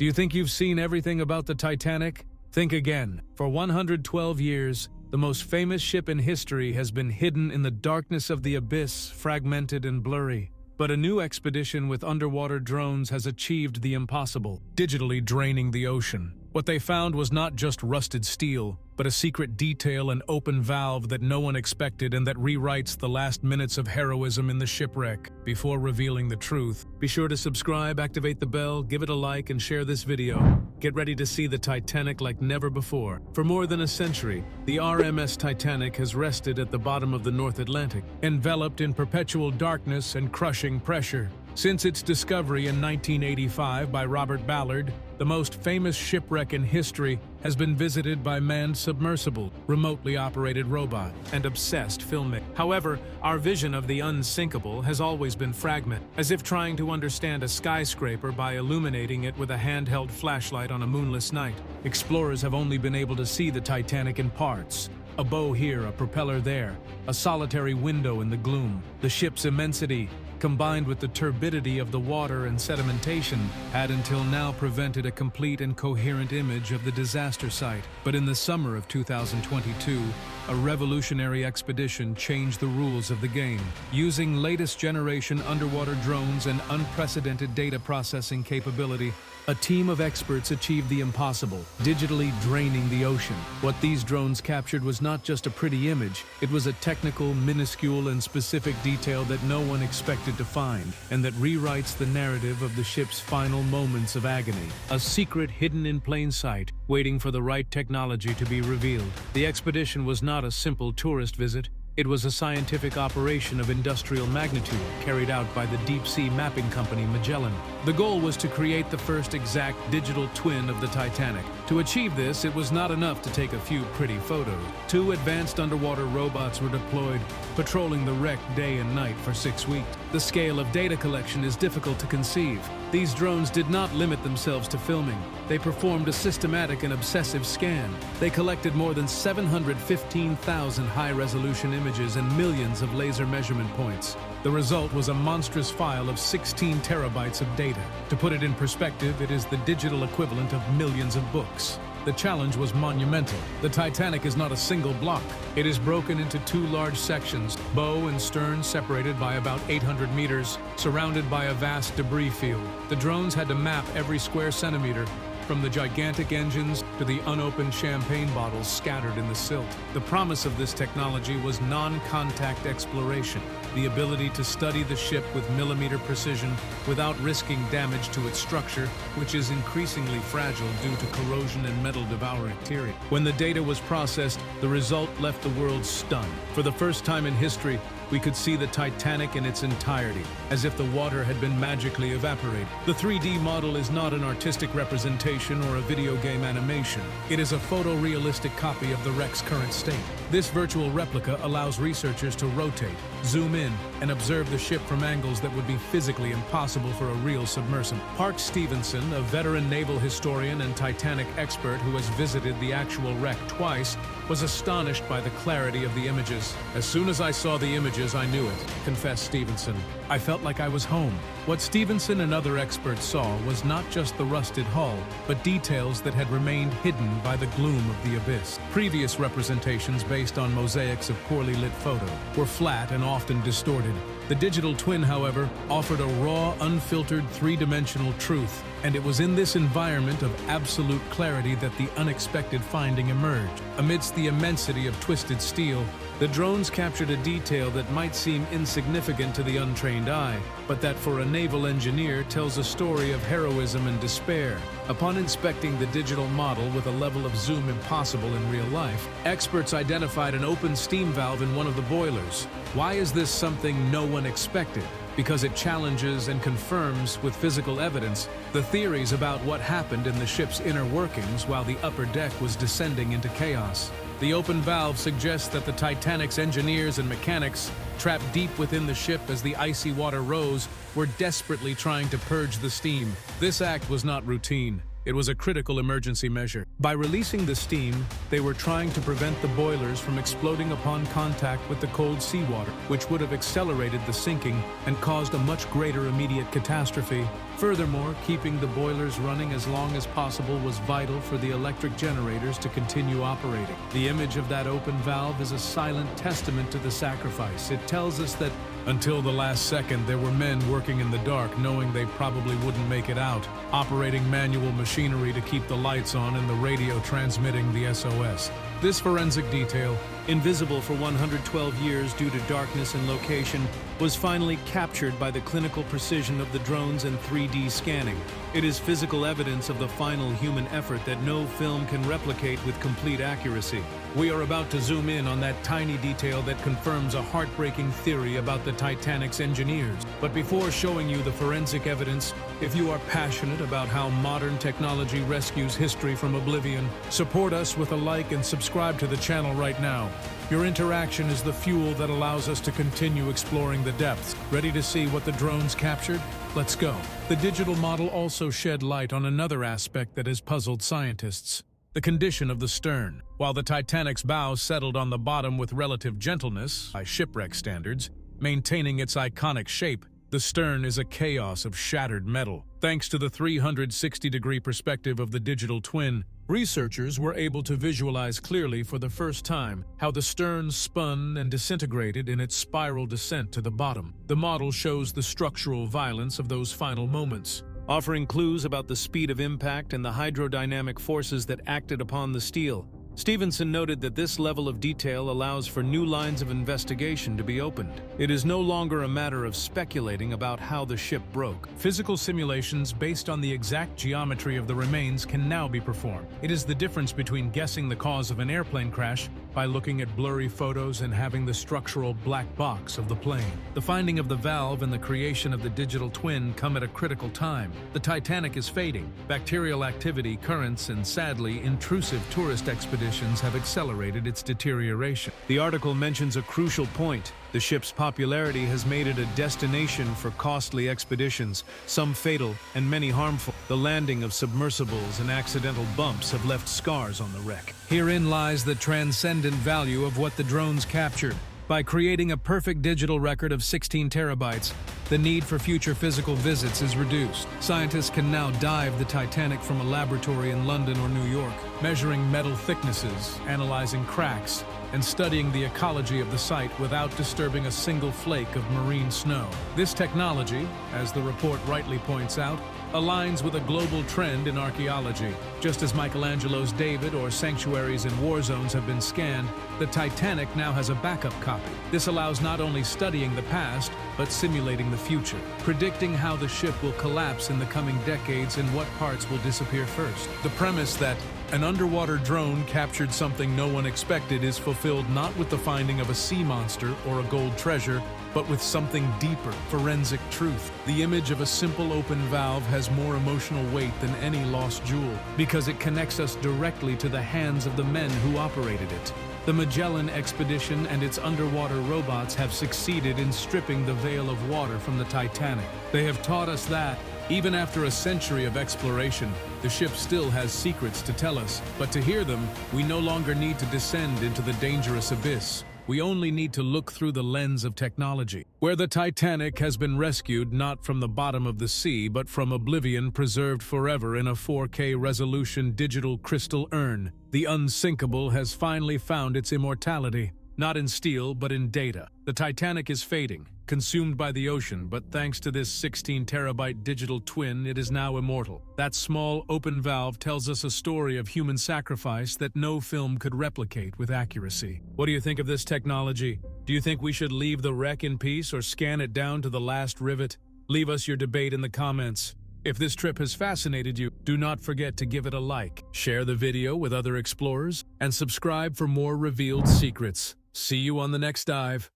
Do you think you've seen everything about the Titanic? Think again. For 112 years, the most famous ship in history has been hidden in the darkness of the abyss, fragmented and blurry. But a new expedition with underwater drones has achieved the impossible, digitally draining the ocean. What they found was not just rusted steel, but a secret detail, an open valve that no one expected and that rewrites the last minutes of heroism in the shipwreck. Before revealing the truth, be sure to subscribe, activate the bell, give it a like, and share this video. Get ready to see the Titanic like never before. For more than a century, the RMS Titanic has rested at the bottom of the North Atlantic, enveloped in perpetual darkness and crushing pressure. Since its discovery in 1985 by Robert Ballard, the most famous shipwreck in history has been visited by manned submersible, remotely operated robot, and obsessed filmmakers. However, our vision of the unsinkable has always been fragmented, as if trying to understand a skyscraper by illuminating it with a handheld flashlight on a moonless night. Explorers have only been able to see the Titanic in parts. A bow here, a propeller there, a solitary window in the gloom. The ship's immensity, combined with the turbidity of the water and sedimentation, had until now prevented a complete and coherent image of the disaster site. But in the summer of 2022, a revolutionary expedition changed the rules of the game. Using latest generation underwater drones and unprecedented data processing capability, a team of experts achieved the impossible, digitally draining the ocean. What these drones captured was not just a pretty image, it was a technical, minuscule, and specific detail that no one expected to find, and that rewrites the narrative of the ship's final moments of agony. A secret hidden in plain sight, waiting for the right technology to be revealed. The expedition was not a simple tourist visit. It was a scientific operation of industrial magnitude carried out by the deep-sea mapping company Magellan. The goal was to create the first exact digital twin of the Titanic. To achieve this, it was not enough to take a few pretty photos. 2 advanced underwater robots were deployed, patrolling the wreck day and night for 6 weeks. The scale of data collection is difficult to conceive. These drones did not limit themselves to filming. They performed a systematic and obsessive scan. They collected more than 715,000 high-resolution images and millions of laser measurement points. The result was a monstrous file of 16 terabytes of data. To put it in perspective, it is the digital equivalent of millions of books. The challenge was monumental. The Titanic is not a single block. It is broken into 2 large sections, bow and stern separated by about 800 meters, surrounded by a vast debris field. The drones had to map every square centimeter, from the gigantic engines to the unopened champagne bottles scattered in the silt. The promise of this technology was non-contact exploration, the ability to study the ship with millimeter precision without risking damage to its structure, which is increasingly fragile due to corrosion and metal-devouring bacteria. When the data was processed, the result left the world stunned. For the first time in history, we could see the Titanic in its entirety, as if the water had been magically evaporated. The 3D model is not an artistic representation or a video game animation. It is a photorealistic copy of the wreck's current state. This virtual replica allows researchers to rotate, zoom in, and observe the ship from angles that would be physically impossible for a real submersible. Park Stevenson, a veteran naval historian and Titanic expert who has visited the actual wreck twice, was astonished by the clarity of the images. As soon as I saw the images, I knew it, confessed Stevenson. I felt like I was home. What Stevenson and other experts saw was not just the rusted hull, but details that had remained hidden by the gloom of the abyss. Previous representations based on mosaics of poorly lit photo were flat and often distorted. The digital twin, however, offered a raw, unfiltered, 3-dimensional truth, and it was in this environment of absolute clarity that the unexpected finding emerged. Amidst the immensity of twisted steel, the drones captured a detail that might seem insignificant to the untrained eye, but that for a naval engineer tells a story of heroism and despair. Upon inspecting the digital model with a level of zoom impossible in real life, experts identified an open steam valve in one of the boilers. Why is this something no one expected? Because it challenges and confirms with physical evidence the theories about what happened in the ship's inner workings while the upper deck was descending into chaos. The open valve suggests that the Titanic's engineers and mechanics, trapped deep within the ship as the icy water rose, were desperately trying to purge the steam. This act was not routine. It was a critical emergency measure. By releasing the steam, they were trying to prevent the boilers from exploding upon contact with the cold seawater, which would have accelerated the sinking and caused a much greater immediate catastrophe. Furthermore, keeping the boilers running as long as possible was vital for the electric generators to continue operating. The image of that open valve is a silent testament to the sacrifice. It tells us that until the last second, there were men working in the dark, knowing they probably wouldn't make it out, operating manual machinery to keep the lights on and the radio transmitting the SOS. This forensic detail, invisible for 112 years due to darkness and location, was finally captured by the clinical precision of the drones and 3D scanning. It is physical evidence of the final human effort that no film can replicate with complete accuracy. We are about to zoom in on that tiny detail that confirms a heartbreaking theory about the Titanic's engineers. But before showing you the forensic evidence, if you are passionate about how modern technology rescues history from oblivion, support us with a like and subscribe to the channel right now. Your interaction is the fuel that allows us to continue exploring the depths. Ready to see what the drones captured? Let's go. The digital model also shed light on another aspect that has puzzled scientists: the condition of the stern. While the Titanic's bow settled on the bottom with relative gentleness, by shipwreck standards, maintaining its iconic shape, the stern is a chaos of shattered metal. Thanks to the 360-degree perspective of the digital twin, researchers were able to visualize clearly for the first time how the stern spun and disintegrated in its spiral descent to the bottom. The model shows the structural violence of those final moments, offering clues about the speed of impact and the hydrodynamic forces that acted upon the steel. Stevenson noted that this level of detail allows for new lines of investigation to be opened. It is no longer a matter of speculating about how the ship broke. Physical simulations based on the exact geometry of the remains can now be performed. It is the difference between guessing the cause of an airplane crash by looking at blurry photos and having the structural black box of the plane. The finding of the valve and the creation of the digital twin come at a critical time. The Titanic is fading. Bacterial activity, currents, and sadly, intrusive tourist expeditions have accelerated its deterioration. The article mentions a crucial point. The ship's popularity has made it a destination for costly expeditions, some fatal and many harmful. The landing of submersibles and accidental bumps have left scars on the wreck. Herein lies the transcendent value of what the drones captured. By creating a perfect digital record of 16 terabytes, the need for future physical visits is reduced. Scientists can now dive the Titanic from a laboratory in London or New York, measuring metal thicknesses, analyzing cracks, and studying the ecology of the site without disturbing a single flake of marine snow. This technology, as the report rightly points out, aligns with a global trend in archaeology. Just as Michelangelo's David or sanctuaries in war zones have been scanned, the Titanic now has a backup copy. This allows not only studying the past, but simulating the future, predicting how the ship will collapse in the coming decades and what parts will disappear first. The premise that an underwater drone captured something no one expected is fulfilled not with the finding of a sea monster or a gold treasure, but with something deeper, forensic truth. The image of a simple open valve has more emotional weight than any lost jewel, because it connects us directly to the hands of the men who operated it. The Magellan expedition and its underwater robots have succeeded in stripping the veil of water from the Titanic. They have taught us that, even after a century of exploration, the ship still has secrets to tell us. But to hear them, we no longer need to descend into the dangerous abyss. We only need to look through the lens of technology, where the Titanic has been rescued not from the bottom of the sea, but from oblivion, preserved forever in a 4K resolution digital crystal urn. The unsinkable has finally found its immortality, not in steel, but in data. The Titanic is fading, consumed by the ocean, but thanks to this 16-terabyte digital twin, it is now immortal. That small, open valve tells us a story of human sacrifice that no film could replicate with accuracy. What do you think of this technology? Do you think we should leave the wreck in peace or scan it down to the last rivet? Leave us your debate in the comments. If this trip has fascinated you, do not forget to give it a like, share the video with other explorers, and subscribe for more revealed secrets. See you on the next dive.